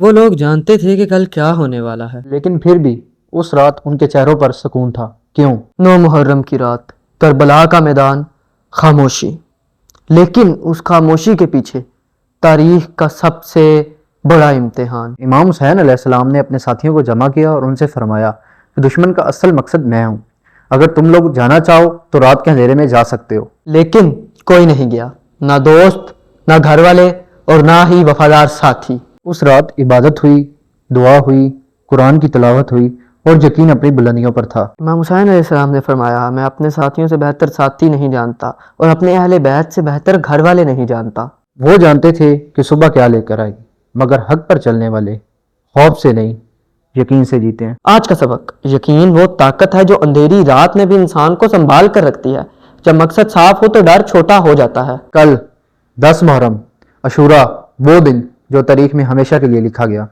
وہ لوگ جانتے تھے کہ کل کیا ہونے والا ہے، لیکن پھر بھی اس رات ان کے چہروں پر سکون تھا۔ کیوں؟ 9 محرم کی رات، کربلا کا میدان، خاموشی، لیکن اس خاموشی کے پیچھے تاریخ کا سب سے بڑا امتحان۔ امام حسین علیہ السلام نے اپنے ساتھیوں کو جمع کیا اور ان سے فرمایا کہ دشمن کا اصل مقصد میں ہوں، اگر تم لوگ جانا چاہو تو رات کے اندھیرے میں جا سکتے ہو۔ لیکن کوئی نہیں گیا، نہ دوست، نہ گھر والے، اور نہ ہی وفادار ساتھی۔ اس رات عبادت ہوئی، دعا ہوئی، قرآن کی تلاوت ہوئی اور یقین اپنی بلندیوں پر تھا۔ امام حسین علیہ السلام نے فرمایا، میں اپنے ساتھیوں سے بہتر ساتھی نہیں جانتا اور اپنے اہل بیت سے بہتر گھر والے نہیں جانتا۔ وہ جانتے تھے کہ صبح کیا لے کر آئے گی، مگر حق پر چلنے والے خوف سے نہیں، یقین سے جیتے ہیں۔ آج کا سبق: یقین وہ طاقت ہے جو اندھیری رات میں بھی انسان کو سنبھال کر رکھتی ہے۔ جب مقصد صاف ہو تو ڈر چھوٹا ہو جاتا ہے۔ کل 10 محرم، عاشوراء، وہ دن جو تاریخ میں ہمیشہ کے لیے لکھا گیا۔